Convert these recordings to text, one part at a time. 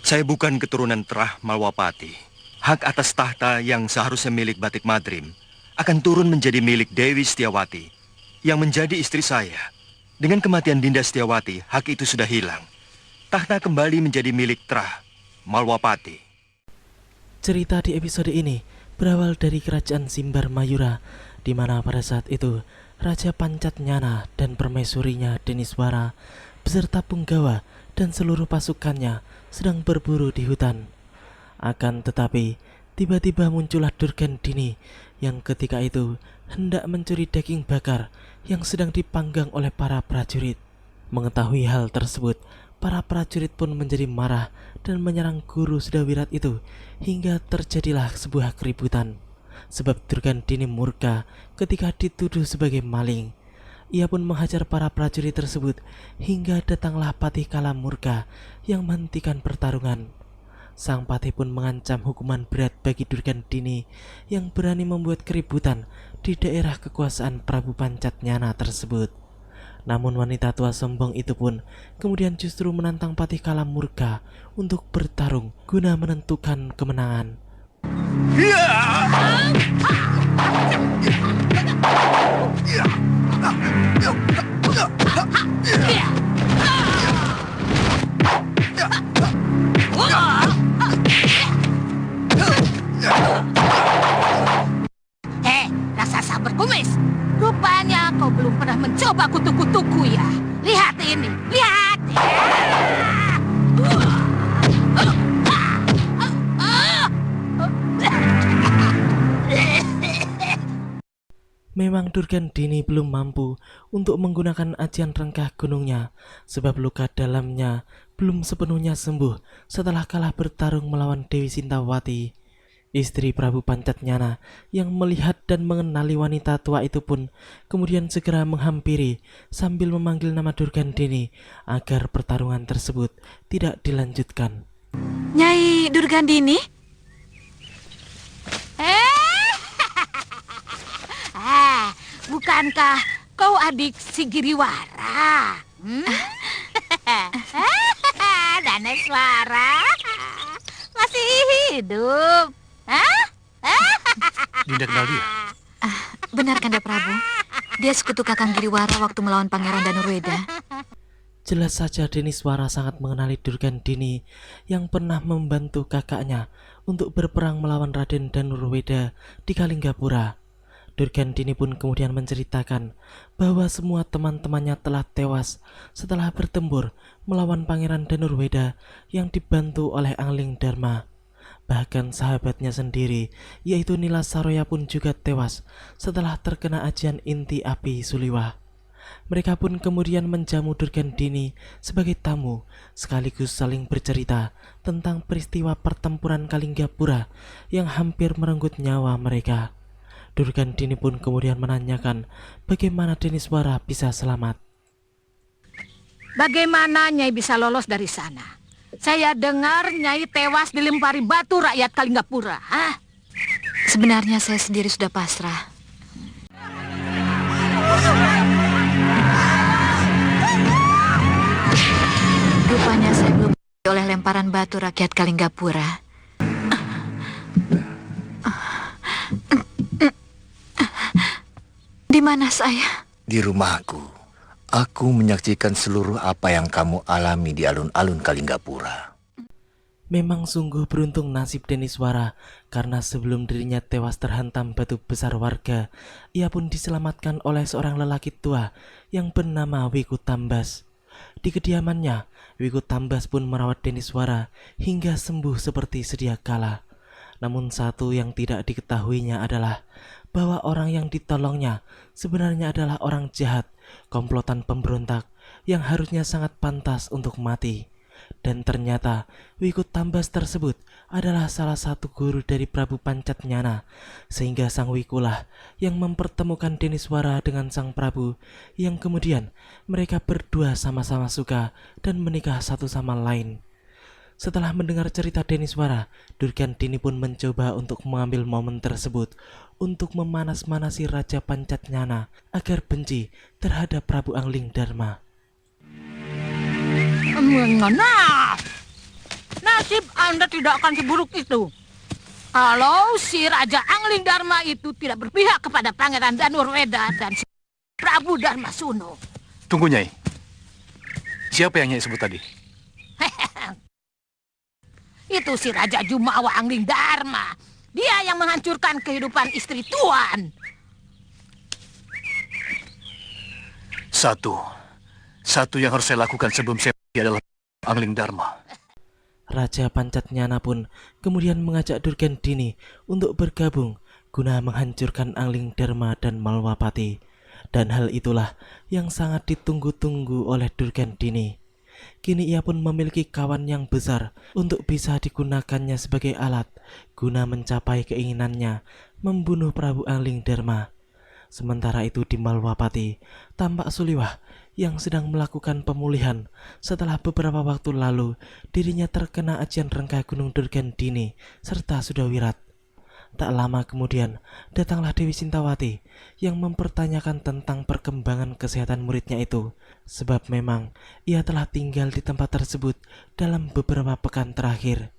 Saya bukan keturunan Trah Malwapati. Hak atas tahta yang seharusnya milik Batik Madrim akan turun menjadi milik Dewi Setiawati yang menjadi istri saya. Dengan kematian Dinda Setiawati, hak itu sudah hilang. Tahta kembali menjadi milik Trah Malwapati. Cerita di episode ini berawal dari kerajaan Simbar Mayura, di mana pada saat itu Raja Pancatnyana dan permaisurinya Deniswara beserta Punggawa dan seluruh pasukannya sedang berburu di hutan. Akan tetapi, tiba-tiba muncullah Durgandini yang ketika itu hendak mencuri daging bakar yang sedang dipanggang oleh para prajurit. Mengetahui hal tersebut, para prajurit pun menjadi marah dan menyerang guru Sudawirat itu hingga terjadilah sebuah keributan. Sebab Durgandini murka ketika dituduh sebagai maling. Ia pun menghajar para prajurit tersebut hingga datanglah Patih Kala Murka yang menghentikan pertarungan. Sang patih pun mengancam hukuman berat bagi Durgandini yang berani membuat keributan di daerah kekuasaan Prabu Pancatnyana tersebut. Namun wanita tua sombong itu pun kemudian justru menantang Patih Kala Murka untuk bertarung guna menentukan kemenangan. Rasa sabar kumis. Rupanya kau belum pernah mencoba kutu-kutuku ya. Lihat ini, lihat. Memang Durgandini belum mampu untuk menggunakan ajian rengkah gunungnya, sebab luka dalamnya belum sepenuhnya sembuh setelah kalah bertarung melawan Dewi Sintawati. Istri Prabu Pancatnyana yang melihat dan mengenali wanita tua itu pun kemudian segera menghampiri sambil memanggil nama Durgandini agar pertarungan tersebut tidak dilanjutkan. Nyai Durgandini? Bukankah kau adik Sigiriwara? Daneswara masih hidup. Dinda kenal dia? Benar Kanda Prabu. Dia sekutu Kakang Giriwara waktu melawan Pangeran Danurweda. Jelas saja Deniswara sangat mengenali Durgandini yang pernah membantu kakaknya untuk berperang melawan Raden Danurweda di Kalinggapura. Durgandini pun kemudian menceritakan bahwa semua teman-temannya telah tewas setelah bertempur melawan Pangeran Danurweda yang dibantu oleh Angling Dharma. Bahkan sahabatnya sendiri, yaitu Nila Saroya pun juga tewas setelah terkena ajian inti api Suliwah. Mereka pun kemudian menjamu Durgandini sebagai tamu, sekaligus saling bercerita tentang peristiwa pertempuran Kalinggapura yang hampir merenggut nyawa mereka. Durgandini pun kemudian menanyakan bagaimana Deniswara bisa selamat. Bagaimana Nyai bisa lolos dari sana? Saya dengar Nyai tewas dilempari batu rakyat Kalinggapura. Sebenarnya saya sendiri sudah pasrah. Rupanya saya belum oleh lemparan batu rakyat Kalinggapura. Di mana saya? Di rumahku. Aku menyaksikan seluruh apa yang kamu alami di alun-alun Kalinggapura. Memang sungguh beruntung nasib Deniswara, karena sebelum dirinya tewas terhantam batu besar warga, ia pun diselamatkan oleh seorang lelaki tua yang bernama Wiku Tambas. Di kediamannya, Wiku Tambas pun merawat Deniswara hingga sembuh seperti sedia kala. Namun satu yang tidak diketahuinya adalah bahwa orang yang ditolongnya sebenarnya adalah orang jahat, komplotan pemberontak yang harusnya sangat pantas untuk mati. Dan ternyata Wiku Tambas tersebut adalah salah satu guru dari Prabu Pancatnyana, sehingga sang Wikulah yang mempertemukan Deniswara dengan sang Prabu, yang kemudian mereka berdua sama-sama suka dan menikah satu sama lain. Setelah mendengar cerita Deniswara, Durgandini pun mencoba untuk mengambil momen tersebut untuk memanas-manasi Raja Pancatnyana agar benci terhadap Prabu Angling Dharma. Nah, nasib Anda tidak akan seburuk itu. Kalau si Raja Angling Dharma itu tidak berpihak kepada Pangeran Danurweda dan si Prabu Dharma Suno. Tunggu, Nyai. Siapa yang Nyai sebut tadi? Itu si Raja Jumawa Angling Dharma. Dia yang menghancurkan kehidupan istri Tuan. Satu yang harus saya lakukan sebelum saya pergi adalah Angling Dharma. Raja Pancatnyana pun kemudian mengajak Durgandini untuk bergabung guna menghancurkan Angling Dharma dan Malwapati. Dan hal itulah yang sangat ditunggu-tunggu oleh Durgandini. Kini ia pun memiliki kawan yang besar untuk bisa digunakannya sebagai alat guna mencapai keinginannya membunuh Prabu Angling Dharma. Sementara itu di Malwapati, tampak Suliwah yang sedang melakukan pemulihan setelah beberapa waktu lalu dirinya terkena ajian rengka Gunung Durgandini serta sudah wirat. Tak lama kemudian datanglah Dewi Sintawati yang mempertanyakan tentang perkembangan kesehatan muridnya itu, sebab memang ia telah tinggal di tempat tersebut dalam beberapa pekan terakhir.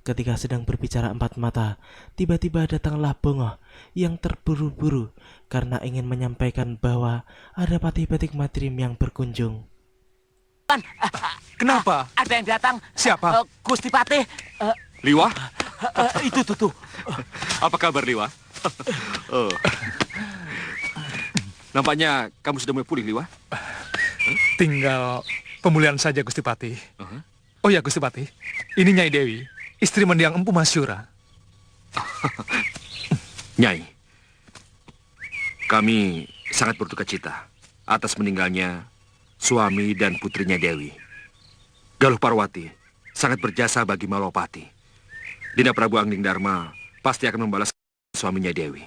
Ketika sedang berbicara empat mata, tiba-tiba datanglah Bongoh yang terburu-buru karena ingin menyampaikan bahwa ada Patih Batik Madrim yang berkunjung. Kenapa? Ada yang datang. Siapa? Gusti Patih. Liwah, Itu tuh. apa kabar Liwah? Oh. Nampaknya kamu sudah mulai pulih, Liwah. Tinggal pemulihan saja, Gusti Patih. Oh ya, Gusti Patih. Ini Nyai Dewi, istri mendiang Empu Masyura. Nyai, kami sangat berduka cita atas meninggalnya suami dan putrinya Dewi. Galuh Parwati sangat berjasa bagi Malwapati. Dinda Prabu Angling Dharma pasti akan membalas suaminya Dewi.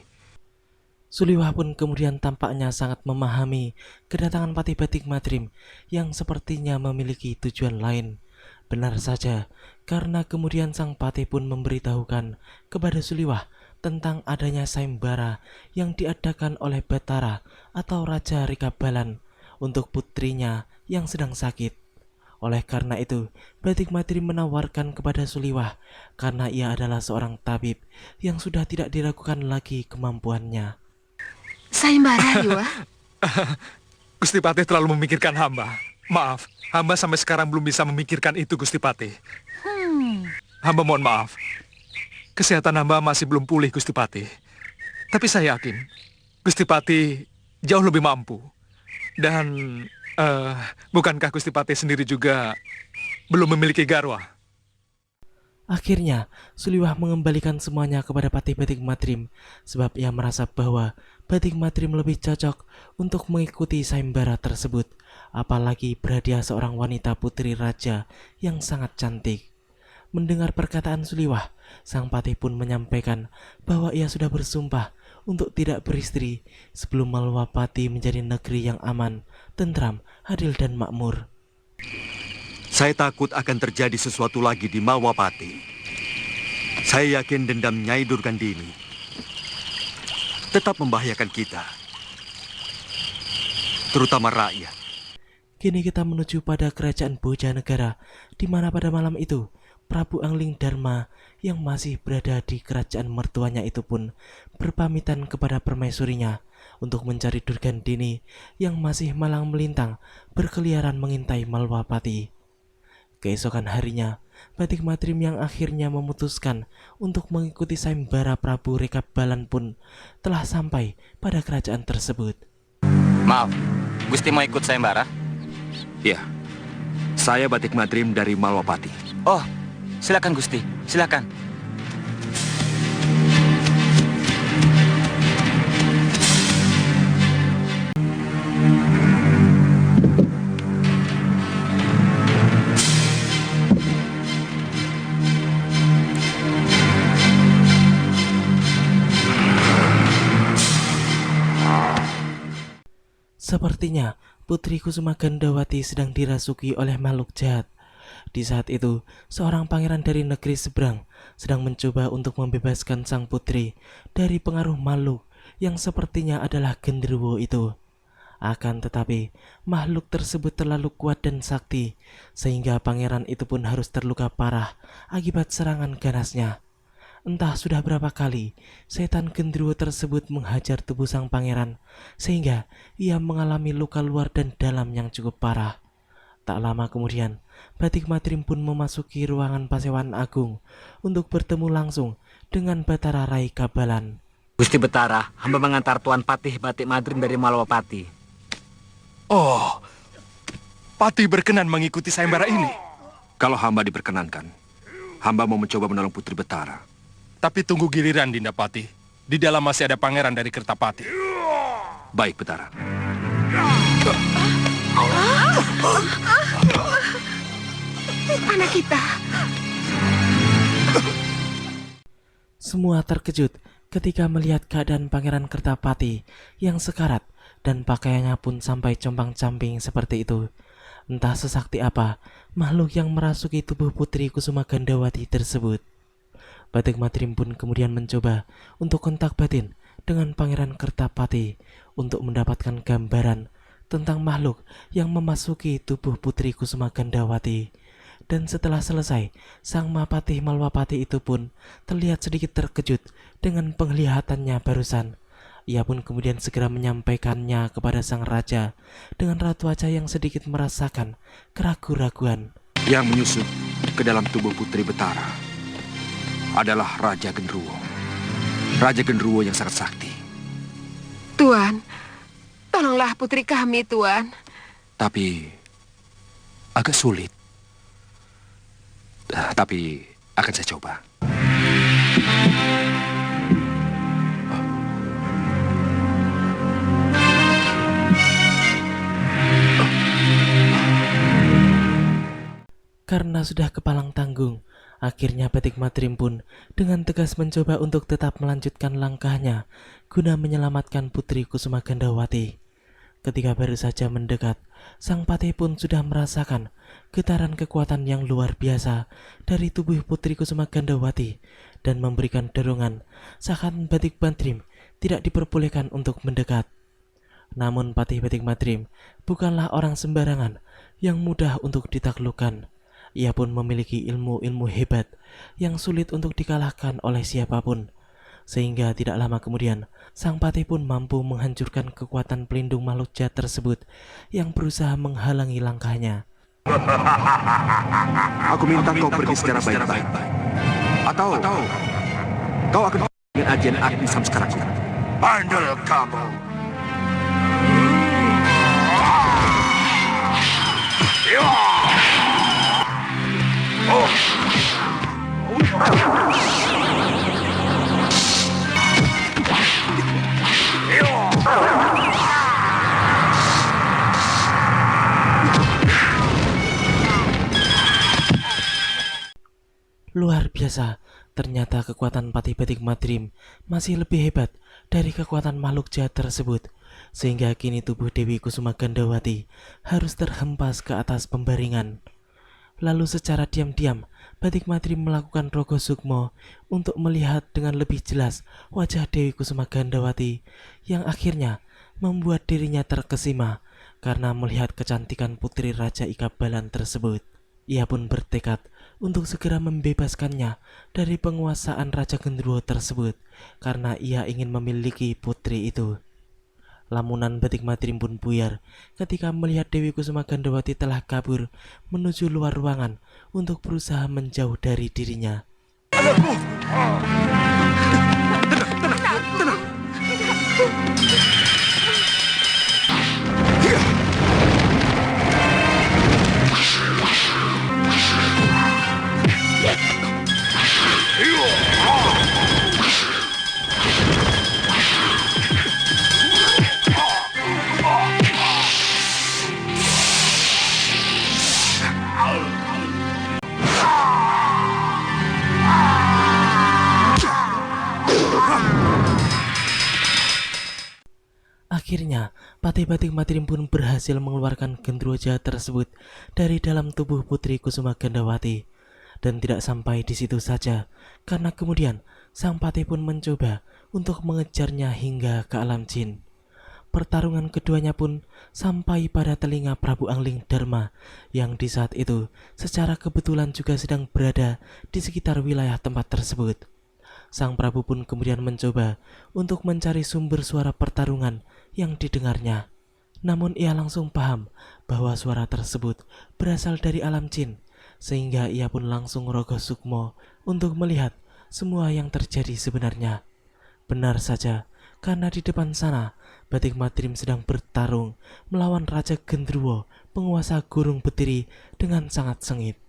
Suliwah pun kemudian tampaknya sangat memahami kedatangan Patih Batik Madrim yang sepertinya memiliki tujuan lain. Benar saja, karena kemudian sang Patih pun memberitahukan kepada Suliwah tentang adanya sayembara yang diadakan oleh Batara atau Raja Rikabalan untuk putrinya yang sedang sakit. Oleh karena itu, Batik Madrim menawarkan kepada Suliwah karena ia adalah seorang tabib yang sudah tidak diragukan lagi kemampuannya. Sayembara, Liwa. Gusti Patih terlalu memikirkan hamba. Maaf, hamba sampai sekarang belum bisa memikirkan itu, Gusti Patih. Hamba mohon maaf. Kesehatan hamba masih belum pulih, Gusti Patih. Tapi saya yakin, Gusti Patih jauh lebih mampu. Dan, bukankah Gusti Patih sendiri juga belum memiliki garwa? Akhirnya, Suliwah mengembalikan semuanya kepada Patih Batik Madrim sebab ia merasa bahwa Batik Madrim lebih cocok untuk mengikuti sayembara tersebut, apalagi berhadiah seorang wanita putri raja yang sangat cantik. Mendengar perkataan Suliwah, sang Patih pun menyampaikan bahwa ia sudah bersumpah untuk tidak beristri sebelum Malwapati menjadi negeri yang aman, tentram, adil dan makmur. Saya takut akan terjadi sesuatu lagi di Malwapati. Saya yakin dendam Nyai Durgandini tetap membahayakan kita, terutama rakyat. Kini kita menuju pada kerajaan Bojanegara, di mana pada malam itu Prabu Angling Dharma yang masih berada di kerajaan mertuanya itu pun berpamitan kepada permaisurinya untuk mencari Durgandini yang masih malang melintang berkeliaran mengintai Malwapati. Keesokan harinya, Batik Madrim yang akhirnya memutuskan untuk mengikuti sayembara Prabu Rikabalan pun telah sampai pada kerajaan tersebut. Maaf, Gusti mau ikut sayembara? Ya, saya Batik Madrim dari Malwapati. Oh, silakan Gusti, silakan. Sepertinya Putri Kusuma Gandawati sedang dirasuki oleh makhluk jahat. Di saat itu, seorang pangeran dari negeri seberang sedang mencoba untuk membebaskan sang putri dari pengaruh makhluk yang sepertinya adalah genderuwo itu. Akan tetapi, makhluk tersebut terlalu kuat dan sakti, sehingga pangeran itu pun harus terluka parah akibat serangan ganasnya. Entah sudah berapa kali, setan gendruwo tersebut menghajar tubuh sang pangeran, sehingga ia mengalami luka luar dan dalam yang cukup parah. Tak lama kemudian, Batik Madrim pun memasuki ruangan Pasewan Agung untuk bertemu langsung dengan Batara Rai Kabalan. Gusti Betara, hamba mengantar Tuan Patih Batik Madrim dari Malwapati. Oh, Patih berkenan mengikuti sayembara ini. Kalau hamba diperkenankan, hamba mau mencoba menolong Putri Betara. Tapi tunggu giliran, Dinda Patih. Di dalam masih ada pangeran dari Kertapati. Baik, Betara. Anak kita. Semua terkejut ketika melihat keadaan Pangeran Kertapati yang sekarat dan pakaiannya pun sampai compang-camping seperti itu. Entah sesakti apa makhluk yang merasuki tubuh Putri Kusuma Gandawati tersebut. Batik Madrim pun kemudian mencoba untuk kontak batin dengan Pangeran Kertapati untuk mendapatkan gambaran tentang makhluk yang memasuki tubuh Putri Kusuma Gandawati. Dan setelah selesai, sang Mapatih Malwapati itu pun terlihat sedikit terkejut dengan penglihatannya barusan. Ia pun kemudian segera menyampaikannya kepada sang raja dengan raut wajah yang sedikit merasakan keraguan-raguan. Yang menyusup ke dalam tubuh Putri Betara adalah Raja Gendruwo. Raja Gendruwo yang sangat sakti. Tuan, tolonglah putri kami, Tuan. Tapi agak sulit. Tapi akan saya coba. Karena sudah kepalang tanggung, akhirnya Batik Madrim pun dengan tegas mencoba untuk tetap melanjutkan langkahnya guna menyelamatkan Putri Kusuma Gandawati. Ketika baru saja mendekat, sang patih pun sudah merasakan getaran kekuatan yang luar biasa dari tubuh Putri Kusuma Gandawati dan memberikan dorongan seakan Batik Madrim tidak diperbolehkan untuk mendekat. Namun Patih Batik Madrim bukanlah orang sembarangan yang mudah untuk ditaklukkan. Ia pun memiliki ilmu-ilmu hebat yang sulit untuk dikalahkan oleh siapapun. Sehingga tidak lama kemudian, sang patih pun mampu menghancurkan kekuatan pelindung makhluk jahat tersebut yang berusaha menghalangi langkahnya. Aku minta kau pergi secara baik-baik. Atau kau akan dengan ajian Agni Samskaraku. Bandel kamu. Luar biasa, ternyata kekuatan Patih Batik Madrim masih lebih hebat dari kekuatan makhluk jahat tersebut, sehingga kini tubuh Dewi Kusuma Gandawati harus terhempas ke atas pembaringan. Lalu secara diam-diam, Batik Madrim melakukan rogo sukmo untuk melihat dengan lebih jelas wajah Dewi Kusuma Gandawati yang akhirnya membuat dirinya terkesima karena melihat kecantikan Putri Raja Ikabalan tersebut. Ia pun bertekad untuk segera membebaskannya dari penguasaan Raja Gendruwo tersebut karena ia ingin memiliki putri itu. Lamunan Batik Madrim pun buyar ketika melihat Dewi Kusuma Gandawati telah kabur menuju luar ruangan untuk berusaha menjauh dari dirinya. Akhirnya, Patih Batik Madrim pun berhasil mengeluarkan gendruwo jahat tersebut dari dalam tubuh Putri Kusuma Gandawati. Dan tidak sampai di situ saja, karena kemudian sang patih pun mencoba untuk mengejarnya hingga ke alam jin. pertarungan keduanya pun sampai pada telinga Prabu Angling Dharma yang di saat itu secara kebetulan juga sedang berada di sekitar wilayah tempat tersebut. Sang Prabu pun kemudian mencoba untuk mencari sumber suara pertarungan yang didengarnya. Namun ia langsung paham bahwa suara tersebut berasal dari alam jin, sehingga ia pun langsung rogoh sukmo untuk melihat semua yang terjadi sebenarnya. Benar saja, karena di depan sana Batik Madrim sedang bertarung melawan Raja Gendruwo, penguasa Gurung Betiri, dengan sangat sengit.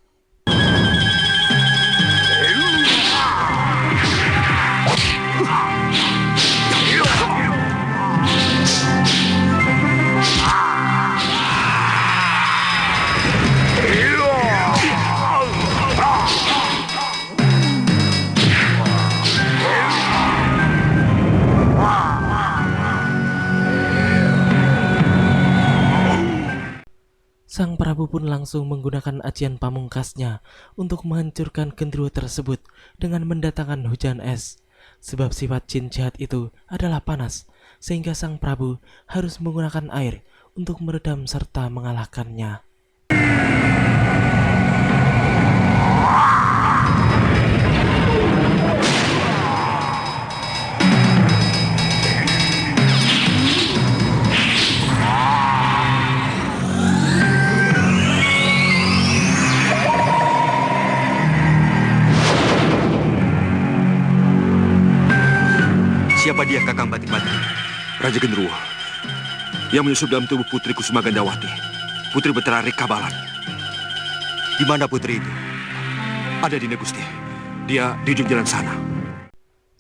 Sang Prabu pun langsung menggunakan ajian pamungkasnya untuk menghancurkan gendruwo tersebut dengan mendatangkan hujan es. Sebab sifat jin jahat itu adalah panas, sehingga sang Prabu harus menggunakan air untuk meredam serta mengalahkannya. Siapa dia, Kakang Batik Madrim? Raja Gendruwo yang menyusup dalam tubuh Putri Kusuma Gandawati, Putri Betara Rikabalan. Di mana putri itu? Ada di Gusti. Dia di ujung jalan sana.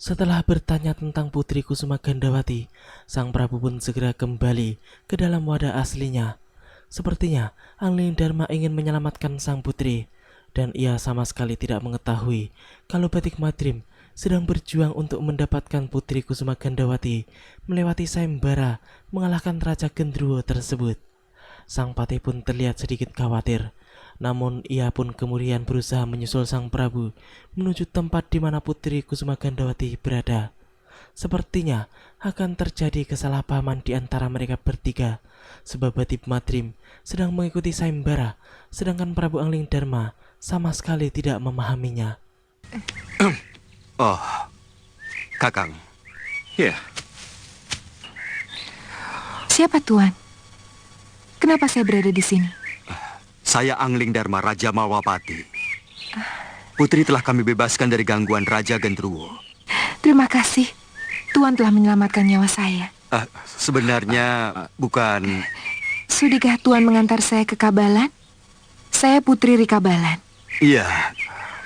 Setelah bertanya tentang Putri Kusuma Gandawati, sang Prabu pun segera kembali ke dalam wadah aslinya. Sepertinya Angling Dharma ingin menyelamatkan sang putri, dan ia sama sekali tidak mengetahui kalau Batik Madrim sedang berjuang untuk mendapatkan Putri Kusuma Gandawati melewati sayembara mengalahkan Raja Gendruwo tersebut. Sang Patih pun terlihat sedikit khawatir, namun ia pun kemudian berusaha menyusul sang Prabu menuju tempat di mana Putri Kusuma Gandawati berada. Sepertinya akan terjadi kesalahpahaman di antara mereka bertiga, sebab Batik Madrim sedang mengikuti sayembara, sedangkan Prabu Angling Dharma sama sekali tidak memahaminya. Oh, Kakang. Ya, Siapa Tuan? Kenapa saya berada di sini? Saya Angling Dharma, Raja Malwapati. Putri telah kami bebaskan dari gangguan Raja Gendruwo. Terima kasih. Tuan telah menyelamatkan nyawa saya. Sebenarnya bukan... Sudikah Tuan mengantar saya ke Kabalan? Saya Putri Rikabalan. Iya,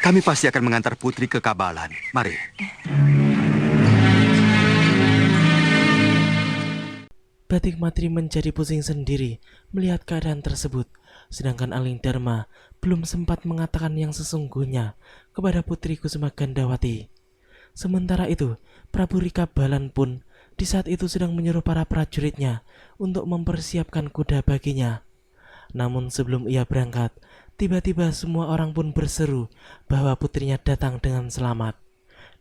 kami pasti akan mengantar Putri ke Kabalan. Mari. Batik Madrim menjadi pusing sendiri melihat keadaan tersebut, sedangkan Angling Dharma belum sempat mengatakan yang sesungguhnya kepada Putri Kusuma Gandawati. Sementara itu, Prabu Rikabalan pun di saat itu sedang menyuruh para prajuritnya untuk mempersiapkan kuda baginya. Namun sebelum ia berangkat, tiba-tiba semua orang pun berseru bahwa putrinya datang dengan selamat.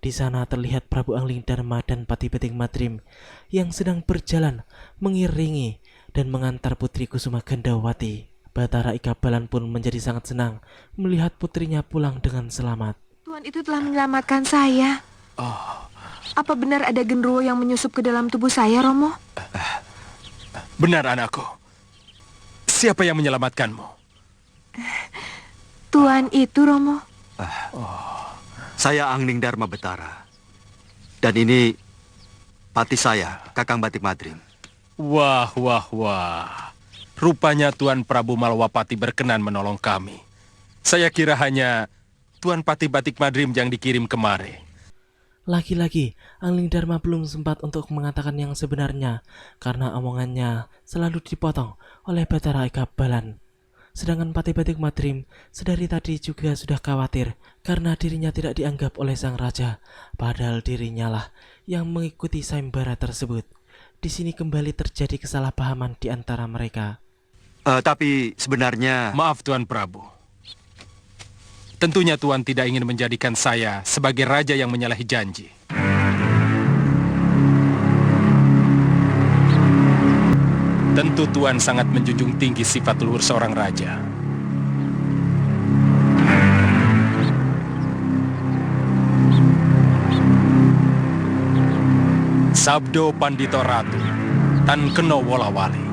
Di sana terlihat Prabu Angling Dharma dan Patih Batik Madrim yang sedang berjalan mengiringi dan mengantar Putri Kusuma Gandawati. Batara Ikabalan pun menjadi sangat senang melihat putrinya pulang dengan selamat. Tuan itu telah menyelamatkan saya. Apa benar ada Gendruwo yang menyusup ke dalam tubuh saya, Romo? Benar, anakku. Siapa yang menyelamatkanmu? Tuan itu, Romo. Saya Angling Dharma Betara. Dan ini patih saya, Kakang Batik Madrim. Wah, wah, wah. Rupanya Tuan Prabu Malwapati berkenan menolong kami. Saya kira hanya Tuan Patih Batik Madrim yang dikirim kemari. Lagi-lagi, Angling Dharma belum sempat untuk mengatakan yang sebenarnya karena omongannya selalu dipotong oleh Batara Ikabalan. Sedangkan Patih Batik Madrim sedari tadi juga sudah khawatir karena dirinya tidak dianggap oleh sang raja, padahal dirinya lah yang mengikuti sayembara tersebut. Di sini kembali terjadi kesalahpahaman di antara mereka. Tapi sebenarnya... Maaf Tuan Prabu. Tentunya Tuan tidak ingin menjadikan saya sebagai raja yang menyalahi janji. Tentu Tuan sangat menjunjung tinggi sifat luhur seorang raja. Sabdo Pandito Ratu, Tan Keno Wolawali.